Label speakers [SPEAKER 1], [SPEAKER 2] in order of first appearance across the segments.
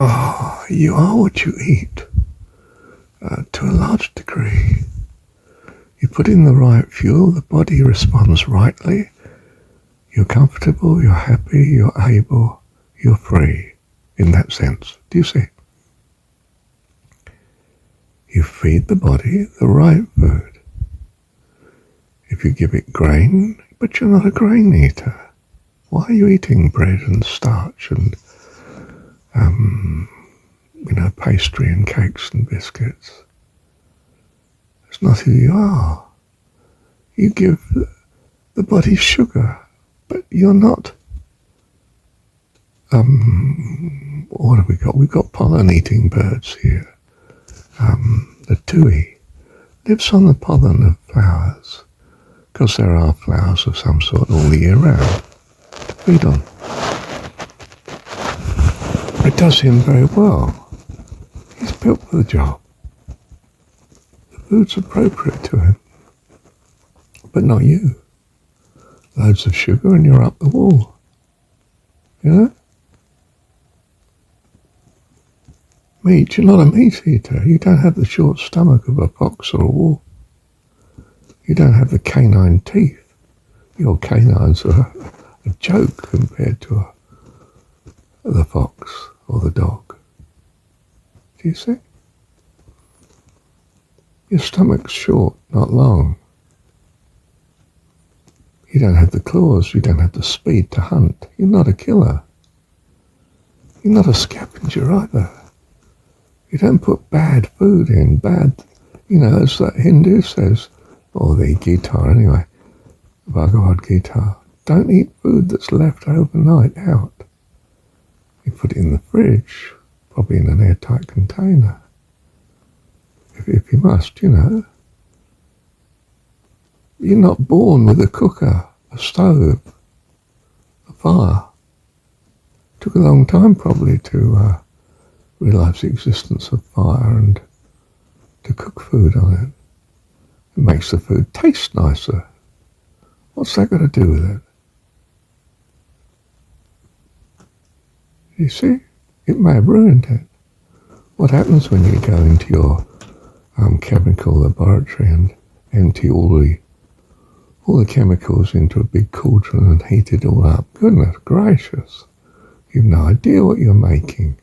[SPEAKER 1] Oh, you are what you eat, to a large degree. You put in the right fuel, the body responds rightly. You're comfortable, you're happy, you're able, you're free, in that sense. Do you see? You feed the body the right food. If you give it grain, but you're not a grain eater, why are you eating bread and starch and, pastry and cakes and biscuits? It's not who you are. You give the body sugar, but you're not. What have we got? We've got pollen-eating birds here. The tui lives on the pollen of flowers, because there are flowers of some sort all the year round to feed on. It does him very well. He's built for the job. The food's appropriate to him, but not you. Loads of sugar and you're up the wall. You know? Meat, you're not a meat eater. You don't have the short stomach of a fox or a wolf. You don't have the canine teeth. Your canines are a joke compared to the fox or the dog. Do you see? Your stomach's short, not long. You don't have the claws, you don't have the speed to hunt. You're not a killer. You're not a scavenger either. You don't put bad food in, as that Hindu says, or the Gita anyway, Bhagavad Gita. Don't eat food that's left overnight out. You put it in the fridge, probably in an airtight container. If you must, You're not born with a cooker, a stove, a fire. It took a long time probably to realise the existence of fire and to cook food on it. It makes the food taste nicer. What's that got to do with it? You see, it may have ruined it. What happens when you go into your chemical laboratory and empty all the chemicals into a big cauldron and heat it all up? Goodness gracious, you've no idea what you're making.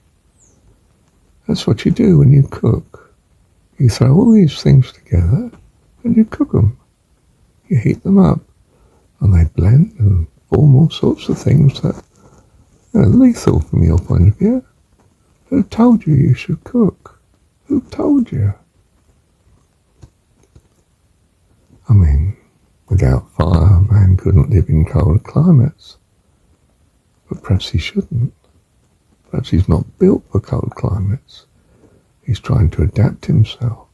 [SPEAKER 1] That's what you do when you cook. You throw all these things together and you cook them. You heat them up and they blend and form all sorts of things that are lethal from your point of view. Who told you you should cook? Who told you? I mean, without fire, man couldn't live in cold climates. But perhaps he shouldn't. Perhaps he's not built for cold climates. He's trying to adapt himself.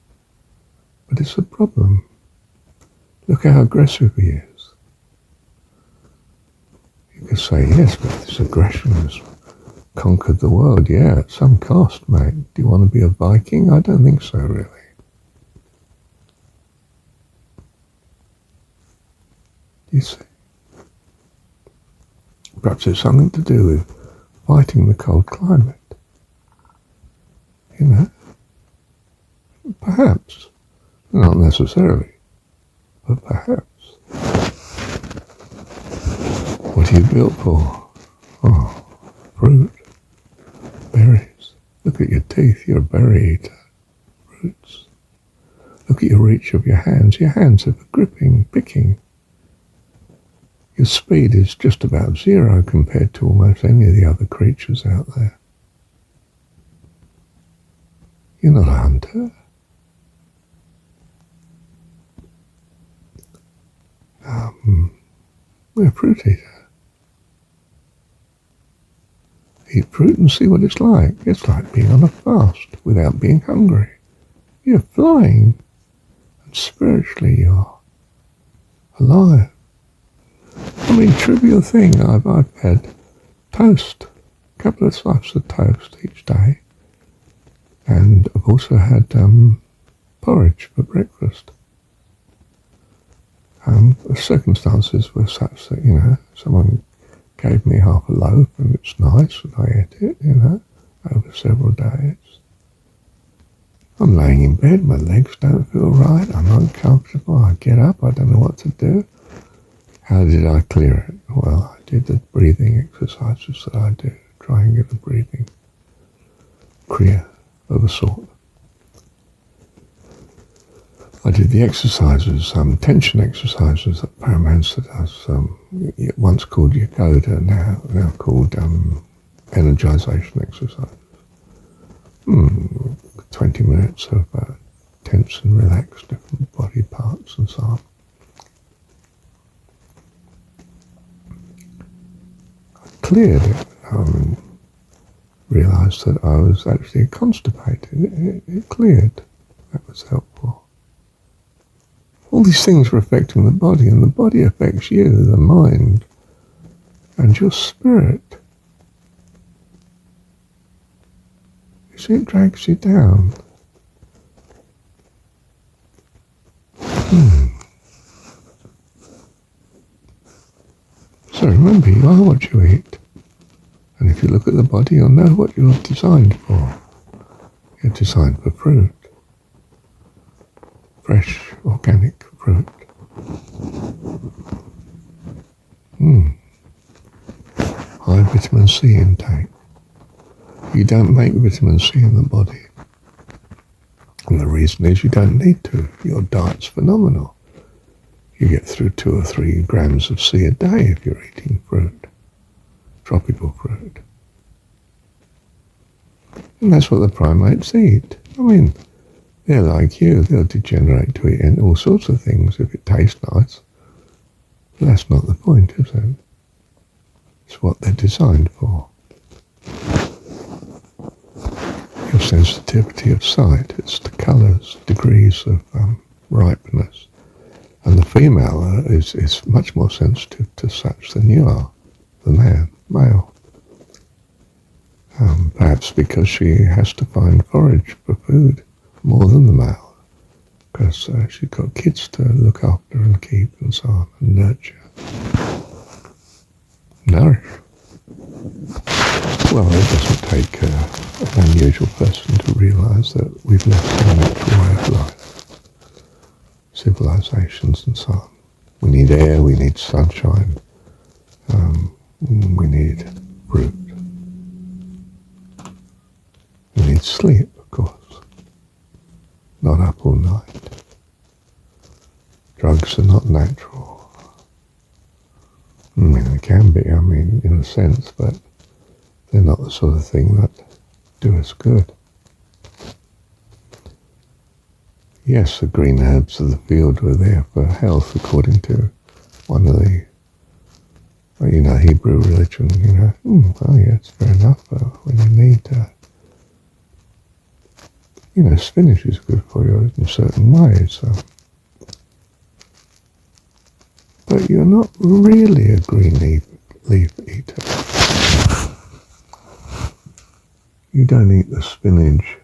[SPEAKER 1] But it's a problem. Look how aggressive he is. You could say, yes, but this aggression has conquered the world. Yeah, at some cost, mate. Do you want to be a Viking? I don't think so, really. You see? Perhaps it's something to do with fighting the cold climate. Perhaps. Not necessarily, but perhaps. What are you built for? Oh, fruit, berries. Look at your teeth, you're a berry eater. Fruits. Look at your reach of your hands. Your hands are for gripping, picking. Your speed is just about zero compared to almost any of the other creatures out there. You're not a hunter. We're a fruit eater. Eat fruit and see what it's like. It's like being on a fast without being hungry. You're flying, and spiritually you're alive. I mean, trivial thing, I've had toast, a couple of slices of toast each day, and I've also had porridge for breakfast. The circumstances were such that, someone gave me half a loaf and it's nice and I ate it, over several days. I'm laying in bed, my legs don't feel right, I'm uncomfortable, I get up, I don't know what to do. How did I clear it? Well, I did the breathing exercises that I do, try and get the breathing clear of a sort. I did the exercises, tension exercises that Paramahansa does, once called Yoga, now called energization exercises. 20 minutes of tense and relax different body parts and so on. I cleared it, realised that I was actually constipated. It cleared. That was helpful. All these things are affecting the body, and the body affects you, the mind, and your spirit. You see, it drags you down. So remember, you are what you eat. And if you look at the body, you'll know what you're designed for. You're designed for fruit. Fresh, organic fruit. High vitamin C intake. You don't make vitamin C in the body. And the reason is you don't need to. Your diet's phenomenal. You get through 2 or 3 grams of C a day if you're eating fruit. Tropical fruit. And that's what the primates eat. I mean, they're like you. They'll degenerate to eating all sorts of things if it tastes nice. But that's not the point, is it? It's what they're designed for. Your sensitivity of sight, it's the colours, degrees of ripeness. And the female is much more sensitive to such than you are, the male. Perhaps because she has to find forage for food more than the male, because she's got kids to look after and keep and so on, and nurture, nourish. Well, it doesn't take an unusual person to realise that we've left our natural way of life, civilisations and so on. We need air, we need sunshine, we need fruit. We need sleep, of course, not up all night. Drugs are not natural. I mean, they can be, in a sense, but they're not the sort of thing that do us good. Yes, the green herbs of the field were there for health, according to one of the, Hebrew religion, oh yeah, it's fair enough, when you need spinach is good for you in certain ways. But you're not really a green leaf eater. You don't eat the spinach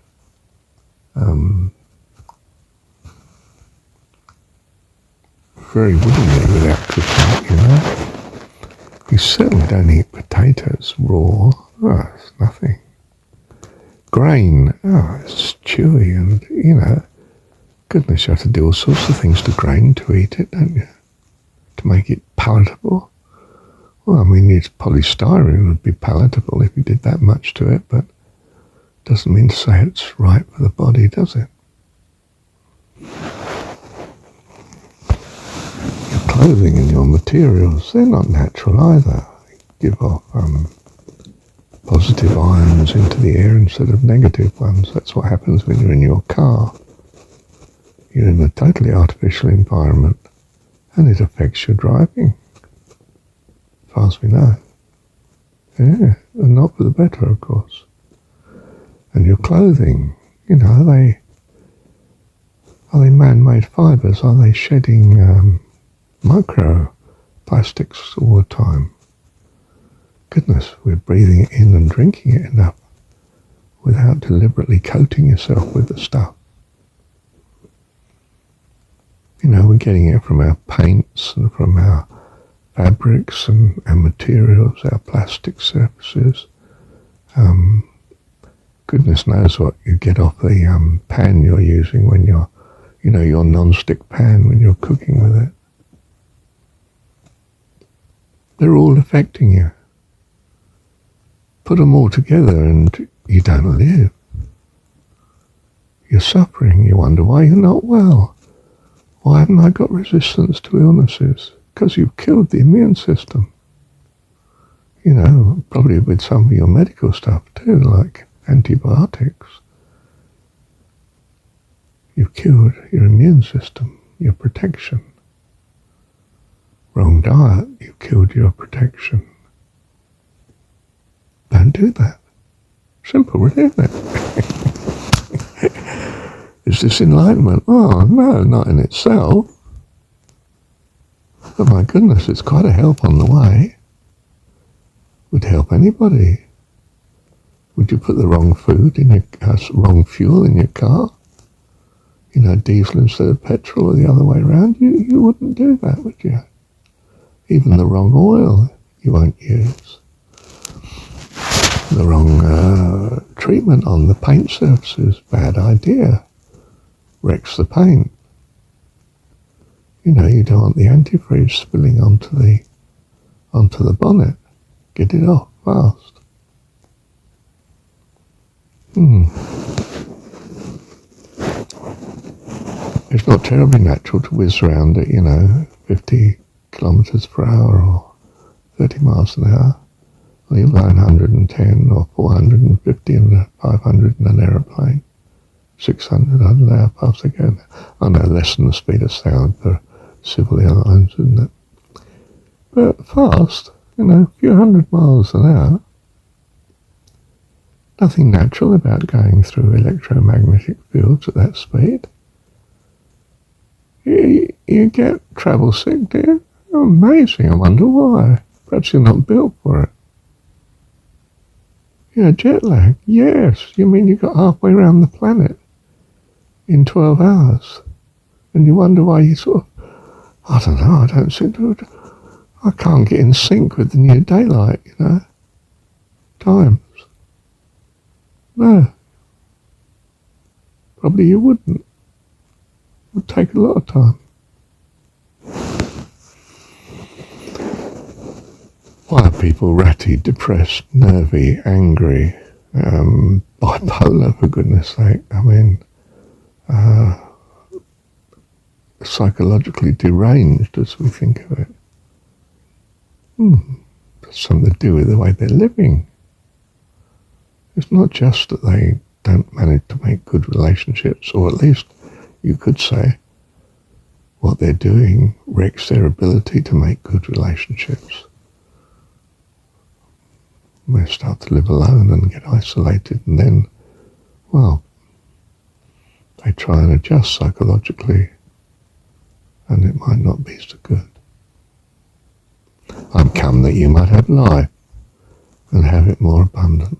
[SPEAKER 1] very willingly without cooking it, You certainly don't eat potatoes raw. Oh, it's nothing. Grain, it's chewy and, goodness, you have to do all sorts of things to grain to eat it, don't you? To make it palatable. Well, it's polystyrene would be palatable if you did that much to it, but it doesn't mean to say it's right for the body, does it? Your clothing and your materials, they're not natural either. They give off positive ions into the air instead of negative ones. That's what happens when you're in your car. You're in a totally artificial environment, and it affects your driving, as far as we know. Yeah, and not for the better, of course. And your clothing, are they man-made fibres? Are they shedding microplastics all the time? Goodness, we're breathing it in and drinking it enough without deliberately coating yourself with the stuff. We're getting it from our paints and from our fabrics and our materials, our plastic surfaces, goodness knows what you get off the pan you're using when you're, your non-stick pan when you're cooking with it. They're all affecting you. Put them all together and you don't live. You're suffering. You wonder why you're not well. Why haven't I got resistance to illnesses? Because you've killed the immune system. Probably with some of your medical stuff too, like antibiotics. You've killed your immune system, your protection. Wrong diet, you've killed your protection. Don't do that. Simple, isn't it? Is this enlightenment? Oh, no, not in itself. But my goodness, it's quite a help on the way. Would help anybody. Would you put the wrong food in your wrong fuel in your car? Diesel instead of petrol or the other way around? You wouldn't do that, would you? Even the wrong oil you won't use. The wrong treatment on the paint surfaces, bad idea. Wrecks the paint. You don't want the antifreeze spilling onto the bonnet. Get it off fast. It's not terribly natural to whiz around at, 50 kilometres per hour or 30 miles an hour. Or you're going 110 or 450 and 500 in an aeroplane. 600, I don't know how fast they go. I know less than the speed of sound for civil airlines, isn't it? But fast, a few hundred miles an hour. Nothing natural about going through electromagnetic fields at that speed. You get travel sick, do you? Oh, amazing, I wonder why. Perhaps you're not built for it. Jet lag. Yes, you mean you got halfway around the planet in 12 hours. And you wonder why you I don't know, I don't seem to, I can't get in sync with the new daylight, times. No. Probably you wouldn't. It would take a lot of time. Why are people ratty, depressed, nervy, angry, bipolar, for goodness sake? I mean, psychologically deranged as we think of it. It's something to do with the way they're living. It's not just that they don't manage to make good relationships, or at least you could say what they're doing wrecks their ability to make good relationships. They start to live alone and get isolated, and then, they try and adjust psychologically, and it might not be so good. I'm come that you might have life and have it more abundantly.